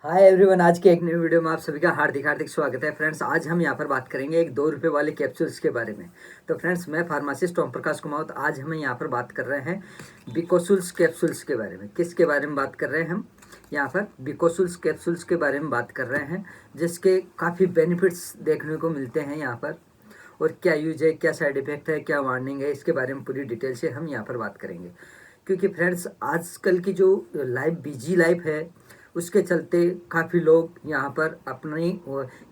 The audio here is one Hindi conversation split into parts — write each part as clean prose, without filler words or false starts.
हाय एवरीवन, आज के एक नई वीडियो में आप सभी का हार्दिक हार्दिक स्वागत है। फ्रेंड्स, आज हम यहाँ पर बात करेंगे एक 2 रुपये वाले कैप्सूल्स के बारे में। तो फ्रेंड्स, मैं फार्मासिस्ट ओम प्रकाश कुमावत। आज हम यहाँ पर बात कर रहे हैं बिकोसुल्स कैप्सूल्स के बारे में। किसके बारे में बात कर रहे हैं हम यहाँ पर? बिकोसुल्स कैप्सूल्स के बारे में बात कर रहे हैं, जिसके काफ़ी बेनिफिट्स देखने को मिलते हैं यहाँ पर। और क्या यूज है, क्या साइड इफेक्ट है, क्या वार्निंग है, इसके बारे में पूरी डिटेल से हम यहाँ पर बात करेंगे। क्योंकि फ्रेंड्स, आजकल की जो बिजी लाइफ है, उसके चलते काफ़ी लोग यहाँ पर अपनी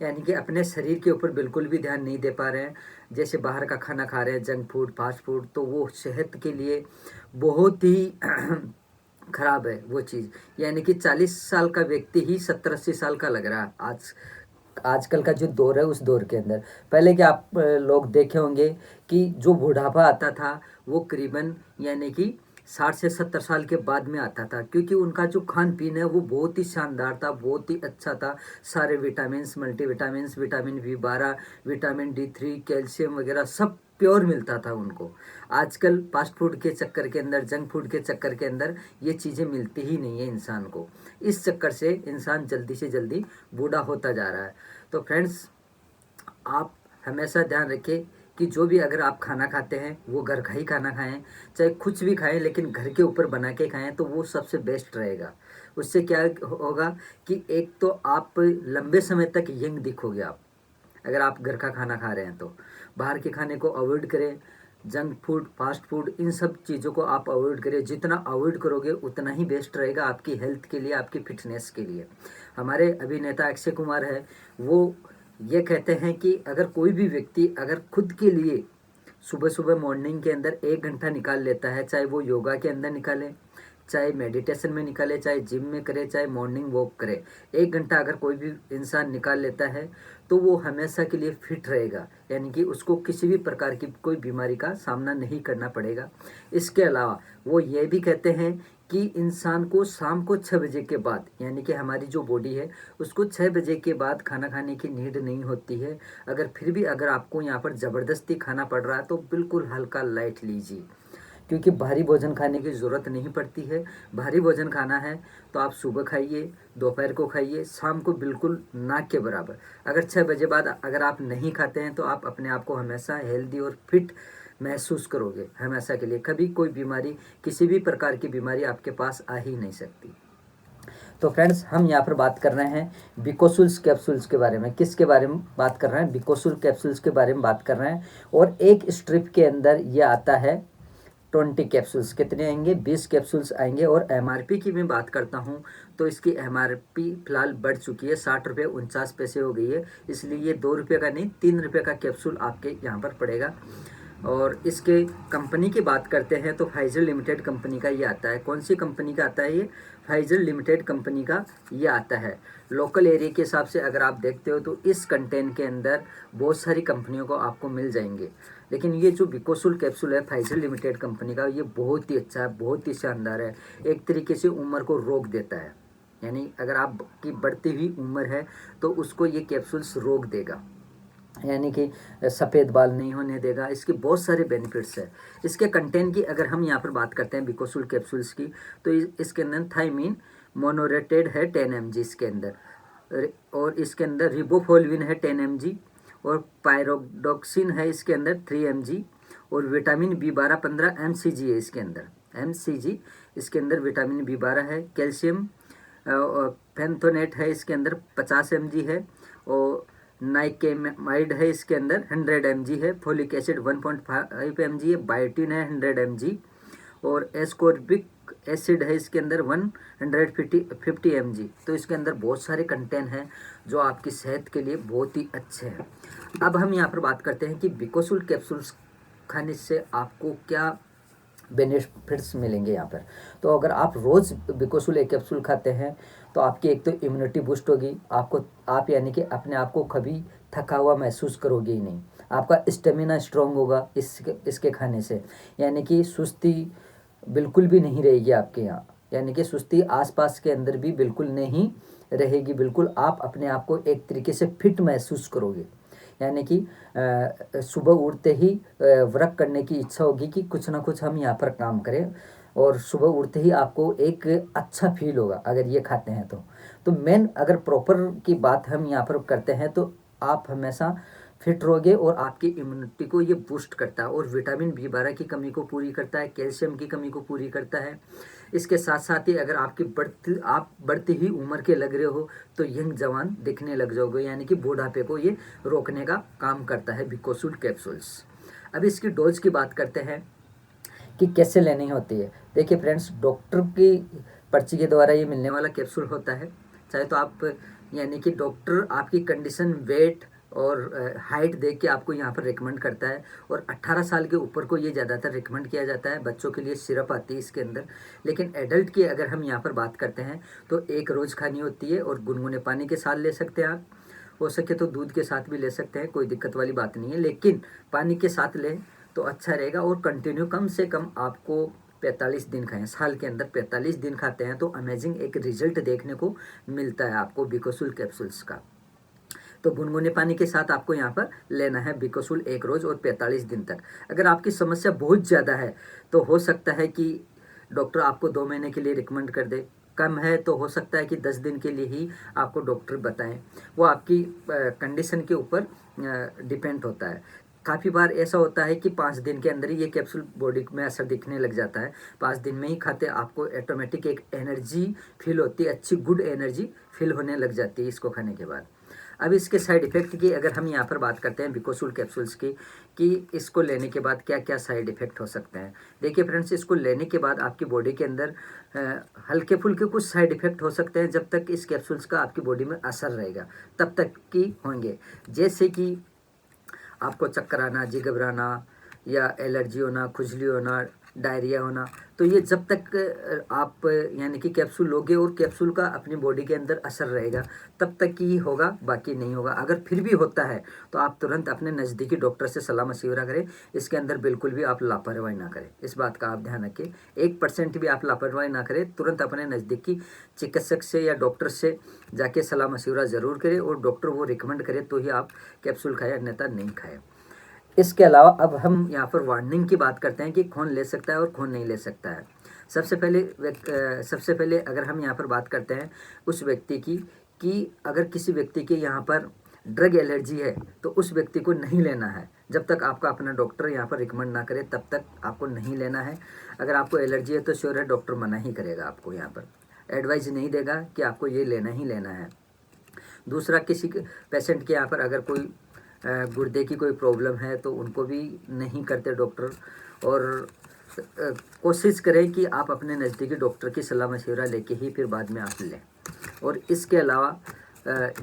यानी कि अपने शरीर के ऊपर बिल्कुल भी ध्यान नहीं दे पा रहे हैं। जैसे बाहर का खाना खा रहे हैं, जंक फूड, फास्ट फूड, तो वो सेहत के लिए बहुत ही खराब है वो चीज़। यानी कि 40 साल का व्यक्ति ही 70-80 साल का लग रहा है आजकल का जो दौर है, उस दौर के अंदर। पहले के आप लोग देखे होंगे कि जो बुढ़ापा आता था वो करीबन यानी कि 60 से 70 साल के बाद में आता था, क्योंकि उनका जो खान पीन है वो बहुत ही शानदार था, बहुत ही अच्छा था। सारे vitamins, multivitamins, vitamin B12, vitamin D3, calcium वगैरह सब प्योर मिलता था उनको। आजकल फास्ट फूड के चक्कर के अंदर, जंक फूड के चक्कर के अंदर ये चीज़ें मिलती ही नहीं है इंसान को। इस चक्कर से इंसान जल्दी से जल्दी बूढ़ा होता जा रहा है। तो फ्रेंड्स, आप हमेशा ध्यान रखें कि जो भी अगर आप खाना खाते हैं वो घर का ही खाना खाएं, चाहे कुछ भी खाएं, लेकिन घर के ऊपर बना के खाएं, तो वो सबसे बेस्ट रहेगा। उससे क्या होगा कि एक तो आप लंबे समय तक यंग दिखोगे आप, अगर आप घर का खाना खा रहे हैं तो। बाहर के खाने को अवॉइड करें, जंक फूड, फास्ट फूड, इन सब चीज़ों को आप अवॉइड करें। जितना अवॉइड करोगे उतना ही बेस्ट रहेगा आपकी हेल्थ के लिए, आपकी फिटनेस के लिए। हमारे अभिनेता अक्षय कुमार है, वो ये कहते हैं कि अगर कोई भी व्यक्ति अगर खुद के लिए सुबह सुबह मॉर्निंग के अंदर 1 घंटा निकाल लेता है, चाहे वो योगा के अंदर निकाले, चाहे मेडिटेशन में निकाले, चाहे जिम में करे, चाहे मॉर्निंग वॉक करे, 1 घंटा अगर कोई भी इंसान निकाल लेता है तो वो हमेशा के लिए फिट रहेगा। यानी कि उसको किसी भी प्रकार की कोई बीमारी का सामना नहीं करना पड़ेगा। इसके अलावा वो ये भी कहते हैं कि इंसान को शाम को 6 बजे के बाद, यानी कि हमारी जो बॉडी है उसको 6 बजे के बाद खाना खाने की नीड नहीं होती है। अगर फिर भी अगर आपको यहाँ पर ज़बरदस्ती खाना पड़ रहा है तो बिल्कुल हल्का लाइट लीजिए, क्योंकि भारी भोजन खाने की ज़रूरत नहीं पड़ती है। भारी भोजन खाना है तो आप सुबह खाइए, दोपहर को खाइए, शाम को बिल्कुल ना के बराबर। अगर 6 बजे बाद अगर आप नहीं खाते हैं तो आप अपने आप को हमेशा हेल्दी और फिट महसूस करोगे हमेशा के लिए। कभी कोई बीमारी, किसी भी प्रकार की बीमारी आपके पास आ ही नहीं सकती। तो फ्रेंड्स, हम यहाँ पर बात कर रहे हैं बिकोसुल्स कैप्सूल्स के बारे में। किसके बारे में बात कर रहे हैं? बिकोसुल कैप्सूल्स के बारे में बात कर रहे हैं। और एक स्ट्रिप के अंदर ये आता है 20 कैप्सूल्स। कितने आएंगे? 20 कैप्सूल्स आएंगे। और MRP की मैं बात करता हूँ तो इसकी MRP फिलहाल बढ़ चुकी है, 60 रुपये 49 पैसे हो गई है। इसलिए ये 2 रुपये का नहीं, 3 रुपये का कैप्सूल आपके यहाँ पर पड़ेगा। और इसके कंपनी की बात करते हैं तो फाइजर लिमिटेड कंपनी का ये आता है। कौन सी कंपनी का आता है ये? फाइजर लिमिटेड कंपनी का ये आता है। लोकल एरिया के हिसाब से अगर आप देखते हो तो इस कंटेंट के अंदर बहुत सारी कंपनियों को आपको मिल जाएंगे, लेकिन ये जो बिकोसुल कैप्सूल है फाइजर लिमिटेड कंपनी का, ये बहुत ही अच्छा है, बहुत ही शानदार है। एक तरीके से उम्र को रोक देता है, यानी अगर आपकी बढ़ती हुई उम्र है तो उसको ये कैप्सूल्स रोक देगा, यानी कि सफ़ेद बाल नहीं होने देगा। इसके बहुत सारे बेनिफिट्स है। इसके कंटेंट की अगर हम यहाँ पर बात करते हैं बिकोसुल कैप्सूल्स की, तो इसके अंदर थाइमीन मोनोरेटेड है 10 mg इसके अंदर, और इसके अंदर रिबोफ्लोविन है 10 mg, और पायरोडोक्सिन है इसके अंदर 3 mg, और विटामिन B12 15 mcg है इसके अंदर, mcg इसके अंदर विटामिन B12 है। कैल्शियम पेंथोनेट है इसके अंदर 50 mg है, और नाइकेमाइड है इसके अंदर 100 mg है। फोलिक एसिड 1.5 mg है। बायोटिन है 100 mg, और एस्कॉर्बिक एसिड है इसके अंदर 150 mg। तो इसके अंदर बहुत सारे कंटेंट हैं जो आपकी सेहत के लिए बहुत ही अच्छे हैं। अब हम यहाँ पर बात करते हैं कि बिकोसुल कैप्सूल्स खाने से आपको क्या बेनिफिट्स मिलेंगे यहाँ पर। तो अगर आप रोज़ बिकोसुल एक कैप्सूल खाते हैं तो आपकी एक तो इम्यूनिटी बूस्ट होगी, आप यानी कि अपने आप को कभी थका हुआ महसूस करोगे ही नहीं। आपका स्टेमिना स्ट्रॉन्ग होगा इसके खाने से, यानी कि सुस्ती बिल्कुल भी नहीं रहेगी आपके यहाँ, यानी कि सुस्ती आसपास के अंदर भी बिल्कुल नहीं रहेगी। बिल्कुल आप अपने आप को एक तरीके से फिट महसूस करोगे, यानी कि सुबह उठते ही वर्क करने की इच्छा होगी कि कुछ ना कुछ हम यहाँ पर काम करें। और सुबह उठते ही आपको एक अच्छा फील होगा अगर ये खाते हैं तो मेन अगर प्रॉपर की बात हम यहाँ पर करते हैं तो आप हमेशा फिट रहोगे और आपकी इम्यूनिटी को ये बूस्ट करता है और विटामिन B12 की कमी को पूरी करता है, कैल्शियम की कमी को पूरी करता है। इसके साथ साथ ही अगर आप बढ़ती ही उम्र के लग रहे हो तो यंग जवान दिखने लग जाओगे, यानी कि बुढ़ापे को ये रोकने का काम करता है बिकोसूल कैप्सूल्स। अब इसकी डोज की बात करते हैं कि कैसे लेनी होती है। देखिए फ्रेंड्स, डॉक्टर की पर्ची के द्वारा ये मिलने वाला कैप्सूल होता है। चाहे तो आप यानी कि डॉक्टर आपकी कंडीशन, वेट और हाइट देख के आपको यहाँ पर रिकमेंड करता है, और 18 साल के ऊपर को ये ज़्यादातर रिकमेंड किया जाता है। बच्चों के लिए सिरप आती है इसके अंदर, लेकिन एडल्ट की अगर हम यहाँ पर बात करते हैं तो एक रोज़ खानी होती है और गुनगुने पानी के साथ ले सकते हैं आप। हो सके तो दूध के साथ भी ले सकते हैं, कोई दिक्कत वाली बात नहीं है, लेकिन पानी के साथ लें तो अच्छा रहेगा। और कंटिन्यू कम से कम आपको 45 दिन खाएं, साल के अंदर 45 दिन खाते हैं तो अमेजिंग एक रिजल्ट देखने को मिलता है आपको बिकोसूल कैप्सूल्स का। तो गुनगुने पानी के साथ आपको यहाँ पर लेना है बिकोसूल एक रोज़ और 45 दिन तक। अगर आपकी समस्या बहुत ज़्यादा है तो हो सकता है कि डॉक्टर आपको 2 महीने के लिए रिकमेंड कर दे, कम है तो हो सकता है कि 10 दिन के लिए ही आपको डॉक्टर बताएं। वो आपकी कंडीशन के ऊपर डिपेंड होता है। काफ़ी बार ऐसा होता है कि 5 दिन के अंदर ही ये कैप्सूल बॉडी में असर दिखने लग जाता है। 5 दिन में ही खाते आपको ऑटोमेटिक एक एनर्जी फील होती है, अच्छी गुड एनर्जी फील होने लग जाती है इसको खाने के बाद। अब इसके साइड इफ़ेक्ट की अगर हम यहाँ पर बात करते हैं बिकोसूल कैप्सूल्स की, कि इसको लेने के बाद क्या क्या साइड इफ़ेक्ट हो सकते हैं। देखिए फ्रेंड्स, इसको लेने के बाद आपकी बॉडी के अंदर हल्के फुल्के कुछ साइड इफ़ेक्ट हो सकते हैं। जब तक इस कैप्सूल्स का आपकी बॉडी में असर रहेगा तब तक की होंगे, जैसे कि आपको चक्कर आना, जी घबराना, या एलर्जी होना, खुजली होना, डायरिया होना। तो ये जब तक आप यानी कि कैप्सूल लोगे और कैप्सूल का अपनी बॉडी के अंदर असर रहेगा तब तक ही होगा, बाकी नहीं होगा। अगर फिर भी होता है तो आप तुरंत अपने नज़दीकी डॉक्टर से सलाह मशवरा करें। इसके अंदर बिल्कुल भी आप लापरवाही ना करें, इस बात का आप ध्यान रखें। 1% भी आप लापरवाही ना करें, तुरंत अपने नज़दीकी चिकित्सक से या डॉक्टर से जाके सलाह मशवरा ज़रूर करें, और डॉक्टर वो रिकमेंड करे तो ही आप कैप्सूल खाएं, अन्यथा नहीं खाएं। इसके अलावा अब हम यहाँ पर वार्निंग की बात करते हैं कि कौन ले सकता है और कौन नहीं ले सकता है। सबसे पहले अगर हम यहाँ पर बात करते हैं उस व्यक्ति की, कि अगर किसी व्यक्ति के यहाँ पर ड्रग एलर्जी है तो उस व्यक्ति को नहीं लेना है। जब तक आपका अपना डॉक्टर यहाँ पर रिकमेंड ना करे तब तक आपको नहीं लेना है। अगर आपको एलर्जी है तो श्योर है डॉक्टर मना ही करेगा, आपको यहाँ पर एडवाइस नहीं देगा कि आपको ये लेना ही लेना है। दूसरा, किसी पेशेंट के यहाँ पर अगर कोई गुर्दे की कोई प्रॉब्लम है तो उनको भी नहीं करते डॉक्टर। और कोशिश करें कि आप अपने नज़दीकी डॉक्टर की सलाह मशवरा लेके ही फिर बाद में आप लें। और इसके अलावा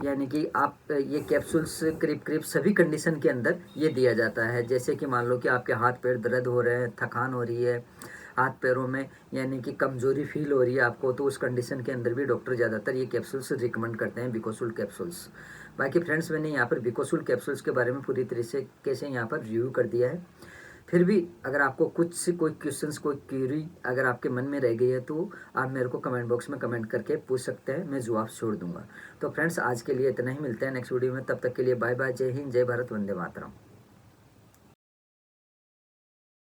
यानी कि आप ये कैप्सूल्स करीब सभी कंडीशन के अंदर ये दिया जाता है। जैसे कि मान लो कि आपके हाथ पैर दर्द हो रहे हैं, थकान हो रही है हाथ पैरों में, यानी कि कमज़ोरी फील हो रही है आपको, तो उस कंडीशन के अंदर भी डॉक्टर ज़्यादातर ये कैप्सूल्स रिकमेंड करते हैं, बिकोसूल कैप्सूल्स। बाकी फ्रेंड्स, मैंने यहाँ पर बिकोसूल कैप्सूल्स के बारे में पूरी तरीके से यहाँ पर रिव्यू कर दिया है। फिर भी अगर आपको कोई क्वेश्चंस, कोई क्वेरी अगर आपके मन में रह गई है तो आप मेरे को कमेंट बॉक्स में कमेंट करके पूछ सकते हैं, मैं जवाब छोड़ दूंगा। तो फ्रेंड्स, आज के लिए इतना ही, मिलते हैं नेक्स्ट वीडियो में। तब तक के लिए बाय बाय, जय हिंद, जय भारत, वंदे मातरम।